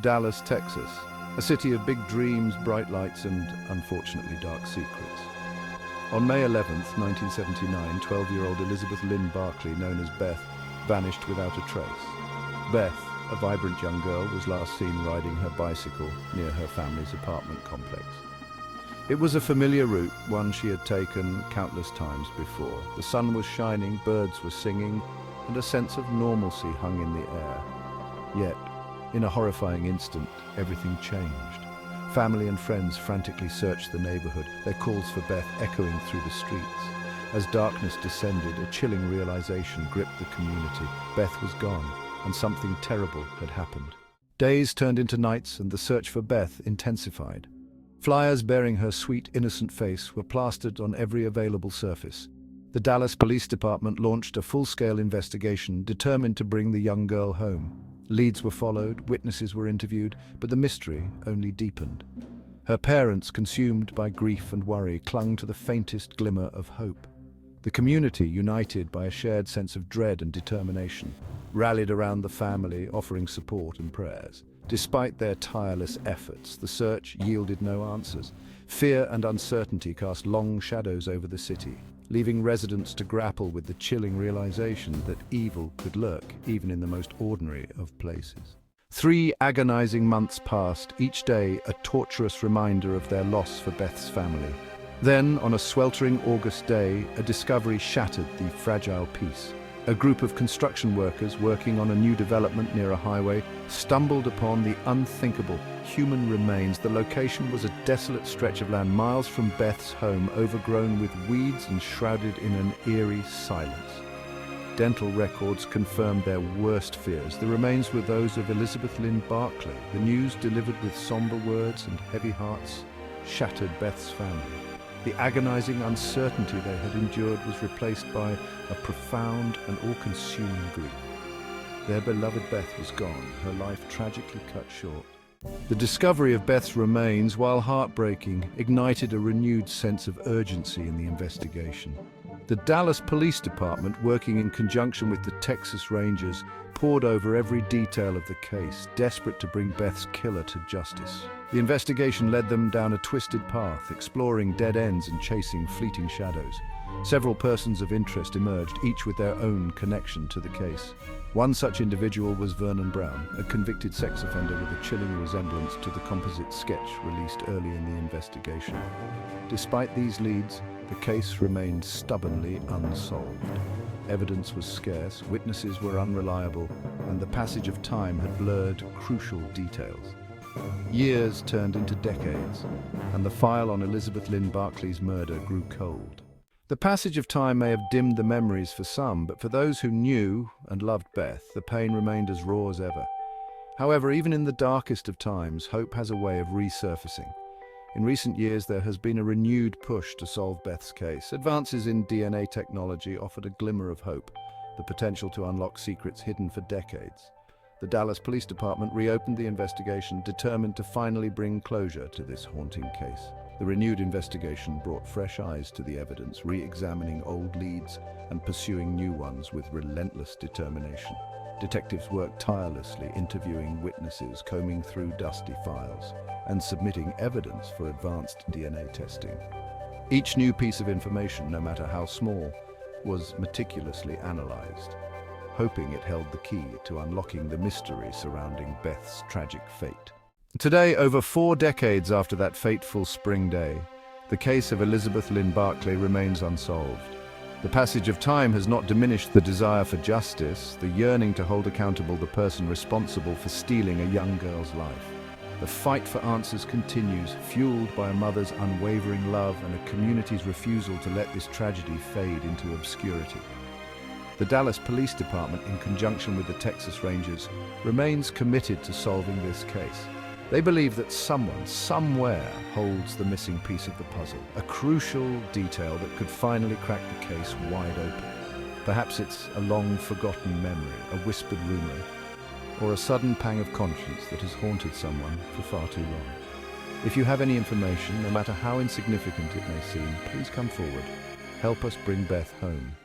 Dallas, Texas, a city of big dreams, bright lights, and unfortunately dark secrets. On May 11th, 1979, 12-year-old Elizabeth Lynne Barclay, known as Beth, vanished without a trace. Beth, a vibrant young girl, was last seen riding her bicycle near her family's apartment complex. It was a familiar route, one she had taken countless times before. The sun was shining, birds were singing, and a sense of normalcy hung in the air. Yet, in a horrifying instant, everything changed. Family and friends frantically searched the neighborhood, their calls for Beth echoing through the streets. As darkness descended, a chilling realization gripped the community. Beth was gone, and something terrible had happened. Days turned into nights, and the search for Beth intensified. Flyers bearing her sweet, innocent face were plastered on every available surface. The Dallas Police Department launched a full-scale investigation determined to bring the young girl home. Leads were followed, witnesses were interviewed, but the mystery only deepened. Her parents, consumed by grief and worry, clung to the faintest glimmer of hope. The community, united by a shared sense of dread and determination, rallied around the family, offering support and prayers. Despite their tireless efforts, the search yielded no answers. Fear and uncertainty cast long shadows over the city, leaving residents to grapple with the chilling realization that evil could lurk even in the most ordinary of places. 3 agonizing months passed, each day a torturous reminder of their loss for Beth's family. Then, on a sweltering August day, a discovery shattered the fragile peace. A group of construction workers working on a new development near a highway stumbled upon the unthinkable: human remains. The location was a desolate stretch of land miles from Beth's home, overgrown with weeds and shrouded in an eerie silence. Dental records confirmed their worst fears. The remains were those of Elizabeth Lynne Barclay. The news, delivered with somber words and heavy hearts, shattered Beth's family. The agonizing uncertainty they had endured was replaced by a profound and all-consuming grief. Their beloved Beth was gone, her life tragically cut short. The discovery of Beth's remains, while heartbreaking, ignited a renewed sense of urgency in the investigation. The Dallas Police Department, working in conjunction with the Texas Rangers, pored over every detail of the case, desperate to bring Beth's killer to justice. The investigation led them down a twisted path, exploring dead ends and chasing fleeting shadows. Several persons of interest emerged, each with their own connection to the case. One such individual was Vernon Brown, a convicted sex offender with a chilling resemblance to the composite sketch released early in the investigation. Despite these leads, the case remained stubbornly unsolved. Evidence was scarce, witnesses were unreliable, and the passage of time had blurred crucial details. Years turned into decades, and the file on Elizabeth Lynne Barclay's murder grew cold. The passage of time may have dimmed the memories for some, but for those who knew and loved Beth, the pain remained as raw as ever. However, even in the darkest of times, hope has a way of resurfacing. In recent years, there has been a renewed push to solve Beth's case. Advances in DNA technology offered a glimmer of hope, the potential to unlock secrets hidden for decades. The Dallas Police Department reopened the investigation, determined to finally bring closure to this haunting case. The renewed investigation brought fresh eyes to the evidence, re-examining old leads and pursuing new ones with relentless determination. Detectives worked tirelessly, interviewing witnesses, combing through dusty files, and submitting evidence for advanced DNA testing. Each new piece of information, no matter how small, was meticulously analyzed, hoping it held the key to unlocking the mystery surrounding Beth's tragic fate. Today, over 4 decades after that fateful spring day, the case of Elizabeth Lynne Barclay remains unsolved. The passage of time has not diminished the desire for justice, the yearning to hold accountable the person responsible for stealing a young girl's life. The fight for answers continues, fueled by a mother's unwavering love and a community's refusal to let this tragedy fade into obscurity. The Dallas Police Department, in conjunction with the Texas Rangers, remains committed to solving this case. They believe that someone, somewhere, holds the missing piece of the puzzle, a crucial detail that could finally crack the case wide open. Perhaps it's a long-forgotten memory, a whispered rumor, or a sudden pang of conscience that has haunted someone for far too long. If you have any information, no matter how insignificant it may seem, please come forward. Help us bring Beth home.